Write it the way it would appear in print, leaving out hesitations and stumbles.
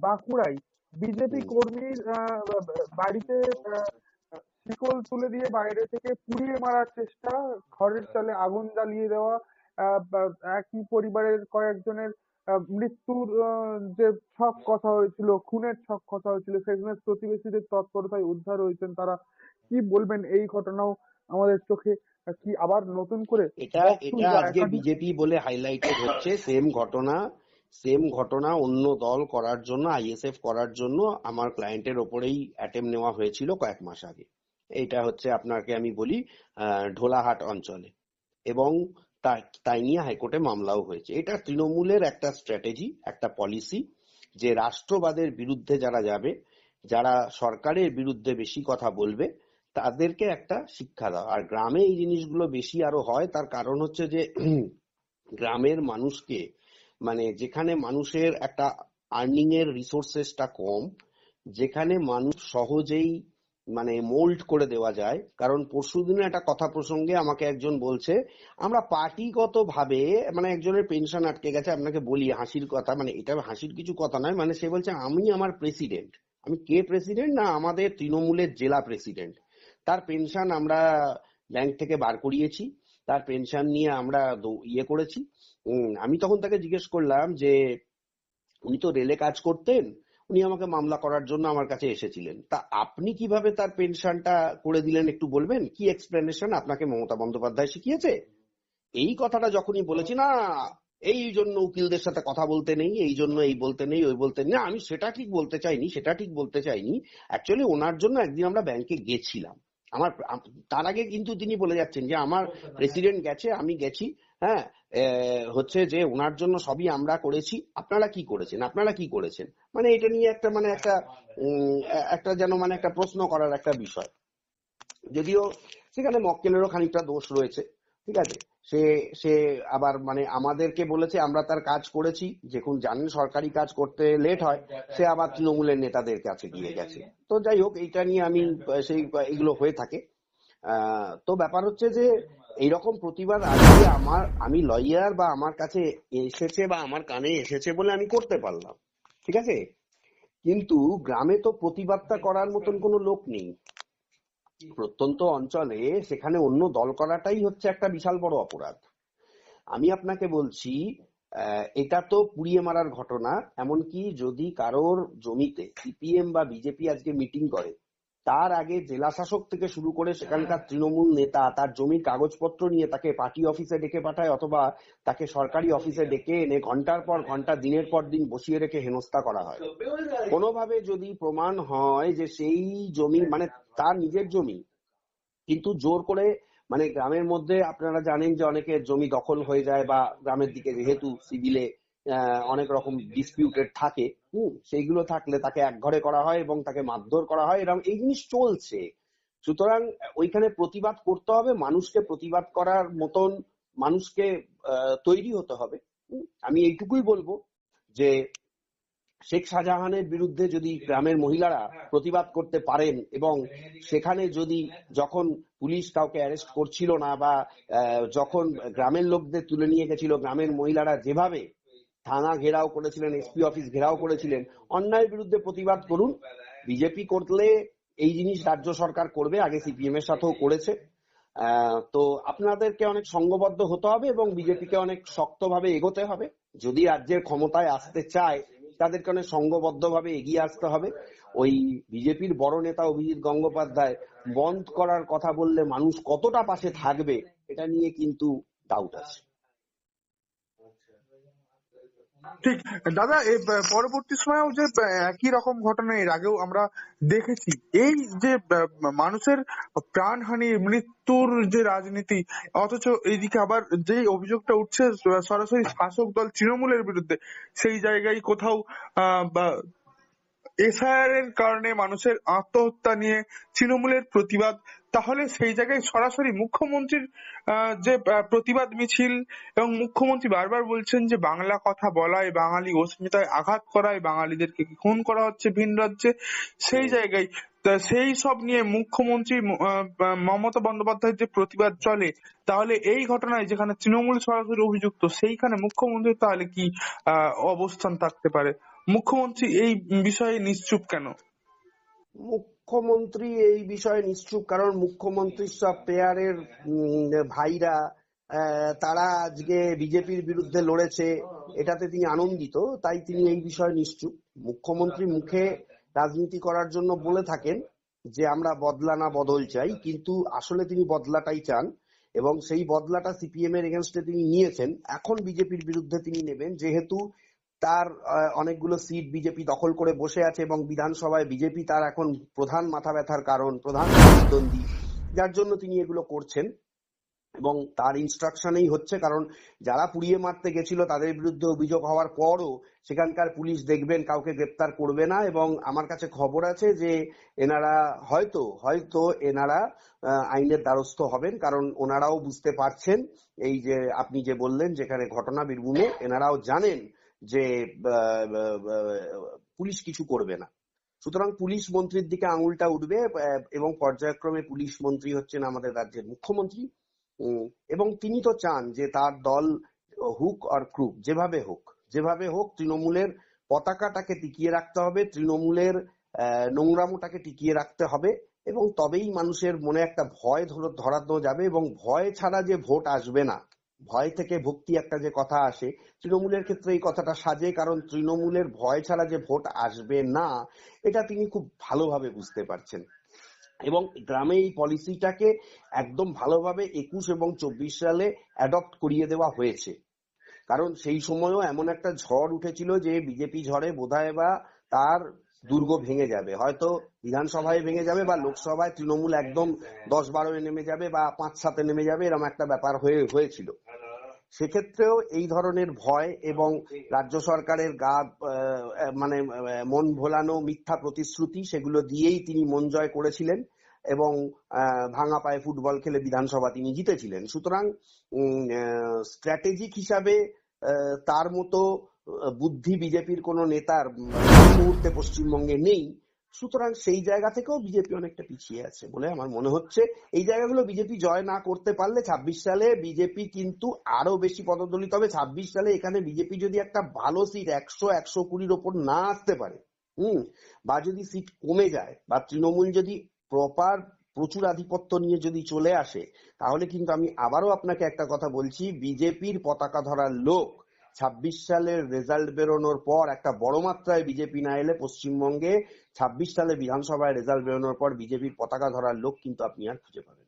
বাঁকুড়ায় বিজেপি কর্মীর বাড়িতে শিকল তুলে দিয়ে বাইরে থেকে পুড়িয়ে মারার চেষ্টা, ঘরের চালে আগুন জ্বালিয়ে দেওয়া, একই পরিবারের কয়েকজনের মৃত্যুর যে ছক কথা হয়েছিল, খুনের ছক কথা হয়েছিল, সেখানে প্রতিবেশীদের তৎপরতায় উদ্ধার হয়েছেন তারা। কি বলবেন এই ঘটনাও আমাদের চোখে কি আবার নতুন করে এটা রক্ত এটা আজকে একাধিক বিজেপি বলে হাইলাইটেড হচ্ছে। সেম ঘটনা অন্য দল করার জন্য, আইএসএফ করার জন্য আমার ক্লায়েন্টের ওপরেই অ্যাটেম্প নেওয়া হয়েছিল কয়েক মাস আগে। এটা হচ্ছে আপনাকে আমি বলি ঢোলাহাট অঞ্চলে, এবং তাই নিয়ে হাইকোর্টে মামলাও হয়েছে। এটা তৃণমূলের একটা স্ট্র্যাটেজি, একটা পলিসি, যে রাষ্ট্রবাদের বিরুদ্ধে যারা যাবে, যারা সরকারের বিরুদ্ধে বেশি কথা বলবে, তাদেরকে একটা শিক্ষা দাও। আর গ্রামে এই জিনিসগুলো বেশি আরো হয়, তার কারণ হচ্ছে যে গ্রামের মানুষকে, মানে যেখানে মানুষের একটা আর্নিং এর রিসোর্সেসটা কম, যেখানে মানুষ সহজেই মানে মোল্ড করে দেওয়া যায়। কারণ পরশুদিনে একটা কথা প্রসঙ্গে আমাকে একজন বলছে, আমরা পার্টিগত ভাবে, মানে একজনের পেনশন আটকে গেছে, আপনাকে বলি হাসির কথা, মানে এটা হাসির কিছু কথা নয়, মানে সে বলছে আমি আমার প্রেসিডেন্ট। আমি কে প্রেসিডেন্ট? না, আমাদের তৃণমূলের জেলা প্রেসিডেন্ট। তার পেনশন আমরা ব্যাংক থেকে বার করিয়েছি, তার পেনশন নিয়ে আমরা ইয়ে করেছি। আমি তখন তাকে জিজ্ঞেস করলাম যে উনি তো রেলে কাজ করতেন, উনি আমাকে মামলা করার জন্য আমার কাছে এসেছিলেন, তা আপনি কিভাবে তার পেনশনটা করে দিলেন একটু বলবেন? কি এক্সপ্লেনেশন আপনাকে মমতা বন্দ্যোপাধ্যায় শিখিয়েছে? এই কথাটা যখনই বলেছি, না এই জন্য উকিলদের সাথে কথা বলতে নেই, এই জন্য এই বলতে নেই, ওই বলতে নেই, আমি সেটা ঠিক বলতে চাইনি। অ্যাকচুয়ালি ওনার জন্য একদিন আমরা ব্যাংকে গেছিলাম। তার আগে কিন্তু তিনি বলে যাচ্ছেন যে আমার প্রেসিডেন্ট গেছে, আমি গেছি। হ্যাঁ, হচ্ছে যে ওনার জন্য সবই আমরা করেছি, আপনারা কি করেছেন, মানে এটা নিয়ে একটা একটা যেন মানে একটা প্রশ্ন করার একটা বিষয়। যদিও সেখানে মক্কেলেরও খানিকটা দোষ রয়েছে, ঠিক আছে। সে সে আবার মানে আমাদেরকে বলেছে আমরা তার কাজ করেছি, যখন জানেন সরকারি কাজ করতে লেট হয়, সে আবার তৃণমূলের নেতাদের কাছে গিয়ে গেছে। তো যাই হোক, এইটা নিয়ে আমি এগুলো হয়ে থাকে। তো ব্যাপার হচ্ছে যে এইরকম প্রতিবাদ আজকে আমি লয়ার বা আমার কাছে এসেছে বা আমার কানে এসেছে বলে আমি করতে পারলাম, ঠিক আছে। কিন্তু গ্রামে তো প্রতিবাদটা করার মতন কোনো লোক নেই। প্রত্যন্ত অঞ্চলে সেখানে অন্য দল করাটাই হচ্ছে একটা বিশাল বড় অপরাধ। আমি আপনাকে বলছি, এটা তো পুড়িয়ে মারার ঘটনা। এমনকি যদি কারোর জমিতে সিপিএম বা বিজেপি আজকে মিটিং করে, তার আগে জেলা শাসক থেকে শুরু করে সেখানকার তৃণমূল নেতা তার জমির কাগজপত্র নিয়ে তাকে পার্টি অফিসে ডেকে পাঠায়, অথবা তাকে সরকারি অফিসে ডেকে এনে ঘন্টার পর ঘন্টা, দিনের পর দিন বসিয়ে রেখে হেনস্থা করা হয়। কোনোভাবে যদি প্রমাণ হয় যে সেই জমি মানে তার নিজের জমি, কিন্তু জোর করে, মানে গ্রামের মধ্যে আপনারা জানেন যে অনেকের জমি দখল হয়ে যায়, বা গ্রামের দিকে যেহেতু সিভিলে অনেক রকম ডিসপিউটেড থাকে, সেইগুলো থাকলে তাকে একঘরে করা হয় এবং তাকে মারধর করা হয়, এরকম এই জিনিস চলছে। সুতরাং ওইখানে প্রতিবাদ করতে হবে, মানুষকে প্রতিবাদ করার মতন মানুষকে তৈরি হতে হবে। আমি এইটুকুই বলবো যে শেখ শাহজাহানের বিরুদ্ধে যদি গ্রামের মহিলারা প্রতিবাদ করতে পারেন, এবং সেখানে যদি যখন পুলিশ কাউকে অ্যারেস্ট করছিল না, বা যখন গ্রামের লোকদের তুলে নিয়ে গেছিল, গ্রামের মহিলারা যেভাবে থানা ঘেরাও করেছিলেন, এসপি অফিস ঘেরাও করেছিলেন, অন্যায়ের বিরুদ্ধে প্রতিবাদ করুন। বিজেপি করলে এই জিনিস রাজ্য সরকার করবে, আগে সিপিএম এর সাথেও করেছে। তো আপনাদেরকে অনেক সংঘবদ্ধ হতে হবে এবং বিজেপিকে অনেক শক্তভাবে এগোতে হবে। যদি রাজ্যের ক্ষমতায় আসতে চায়, তাদেরকে অনেক সংঘবদ্ধভাবে এগিয়ে আসতে হবে। ওই বিজেপির বড় নেতা অভিজিৎ গঙ্গোপাধ্যায় বন্ধ করার কথা বললে মানুষ কতটা পাশে থাকবে, এটা নিয়ে কিন্তু ডাউট আছে। ঠিক দাদা, পরবর্তী সময়েও যে একই রকম ঘটনা এর আগেও আমরা দেখেছি। এই যে মানুষের প্রাণহানি, মৃত্যুর যে রাজনীতি, অথচ এইদিকে আবার যে অভিযোগটা উঠছে সরাসরি শাসক দল তৃণমূলের বিরুদ্ধে, সেই জায়গায় কোথাও এসআইআর এর কারণে মানুষের আত্মহত্যা নিয়ে তৃণমূলের প্রতিবাদ, তাহলে সেই জায়গায় সরাসরি মুখ্যমন্ত্রীর যে প্রতিবাদ মিছিল, এবং মুখ্যমন্ত্রী বারবার বলছেন যে বাংলা কথা বলায়, বাঙালি অস্মিতায় আঘাত করায়, বাঙালিদেরকে খুন করা হচ্ছে ভিন রাজ্যে, সেই জায়গায় সেই সব নিয়ে মুখ্যমন্ত্রী মমতা বন্দ্যোপাধ্যায়ের যে প্রতিবাদ চলে, তাহলে এই ঘটনায় যেখানে তৃণমূল সরাসরি অভিযুক্ত, সেইখানে মুখ্যমন্ত্রীর তাহলে কি অবস্থান থাকতে পারে? মুখ্যমন্ত্রী এই বিষয়ে নিশ্চুপ কেন? মুখ্যমন্ত্রী এই বিষয়ে নিশ্চুপ কারণ মুখ্যমন্ত্রীর সব পেয়ারের ভাইরা তারা আজকে বিজেপির বিরুদ্ধে লড়েছে, এটাতে তিনি আনন্দিত, তাই তিনি এই বিষয়ে নিশ্চুপ। মুখ্যমন্ত্রী মুখে রাজনীতি করার জন্য বলে থাকেন যে আমরা বদলা না বদল চাই, কিন্তু আসলে তিনি বদলাটাই চান এবং সেই বদলাটা সিপিএম এর এগেনস্টে তিনি নিয়েছেন। এখন বিজেপির বিরুদ্ধে তিনি নেবেন, যেহেতু তার অনেকগুলো সিট বিজেপি দখল করে বসে আছে এবং বিধানসভায় বিজেপি তার এখন প্রধান মাথা ব্যথার কারণ, প্রধান প্রতিদ্বন্দ্বী, যার জন্য তিনি এগুলো করছেন এবং তার ইনস্ট্রাকশনেই হচ্ছে। কারণ যারা পুড়িয়ে মারতে গেছিল তাদের বিরুদ্ধে অভিযোগ হওয়ার পরও সেখানকার পুলিশ দেখবেন কাউকে গ্রেপ্তার করবে না এবং আমার কাছে খবর আছে যে এনারা হয়তো এনারা আইনের দ্বারস্থ হবেন, কারণ ওনারাও বুঝতে পারছেন এই যে আপনি যে বললেন যেখানে ঘটনা বীরভূমে, এনারাও জানেন যে পুলিশ কিছু করবে না। সুতরাং পুলিশ মন্ত্রীর দিকে আঙুলটা উঠবে এবং পর্যায়ক্রমে পুলিশ মন্ত্রী হচ্ছেন আমাদের রাজ্যের মুখ্যমন্ত্রী এবং তিনি তো চান যে তার দল হুক আর ক্রুক যেভাবে হোক তৃণমূলের পতাকাটাকে টিকিয়ে রাখতে হবে, তৃণমূলের নোংরামোটাকে টিকিয়ে রাখতে হবে এবং তবেই মানুষের মনে একটা ভয় ধরানো যাবে এবং ভয় ছাড়া যে ভোট আসবে না, ভয় থেকে ভক্তি একটা যে কথা আসে, তৃণমূলের ক্ষেত্রে এই কথাটা সাজে, কারণ তৃণমূলের ভয় ছাড়া যে ভোট আসবে না এটা তিনি খুব ভালোভাবে বুঝতে পারছেন এবং গ্রামে এই পলিসিটাকে একদম ভালোভাবে 21 এবং 24 সালে অ্যাডপ্ট করিয়ে দেওয়া হয়েছে। কারণ সেই সময়ও এমন একটা ঝড় উঠেছিল যে বিজেপি ঝড়ে বোধহয় বা তার দুর্গ ভেঙে যাবে, হয়তো বিধানসভায় ভেঙে যাবে বা লোকসভায় তৃণমূল একদম 10-12 নেমে যাবে বা 5-7 নেমে যাবে, এরকম একটা ব্যাপার হয়েছিল। সেক্ষেত্রেও এই ধরনের ভয় এবং রাজ্য সরকারের মানে মন ভোলানো মিথ্যা প্রতিশ্রুতি, সেগুলো দিয়েই তিনি মন জয় করেছিলেন এবং ভাঙা পায়ে ফুটবল খেলে বিধানসভা তিনি জিতেছিলেন। সুতরাং স্ট্র্যাটেজিক হিসাবে তার মতো বুদ্ধি বিজেপির কোন নেতার এই মুহূর্তে পশ্চিমবঙ্গে নেই। সুতরাং সেই জায়গা থেকেও বিজেপি অনেকটা পিছিয়ে আছে বলে আমার মনে হচ্ছে। এই জায়গাগুলো বিজেপি জয় না করতে পারলে 26 সালে বিজেপি কিন্তু আরো বেশি পদদলিত হবে। 26 সালে এখানে বিজেপি যদি একটা ভালো সিট 100-120-র ওপর না আসতে পারে, বা যদি সিট কমে যায় বা তৃণমূল যদি প্রপার প্রচুর আধিপত্য নিয়ে যদি চলে আসে, তাহলে কিন্তু আমি আবারও আপনাকে একটা কথা বলছি, বিজেপির পতাকা ধরার লোক 26 সালের রেজাল্ট বেরোনোর পর একটা বড় মাত্রায় বিজেপি না এলে পশ্চিমবঙ্গে 26 সালে বিধানসভায় রেজাল্ট বেরোনোর পর বিজেপির পতাকা ধরার লোক কিন্তু আপনি আর খুঁজে পাবেন।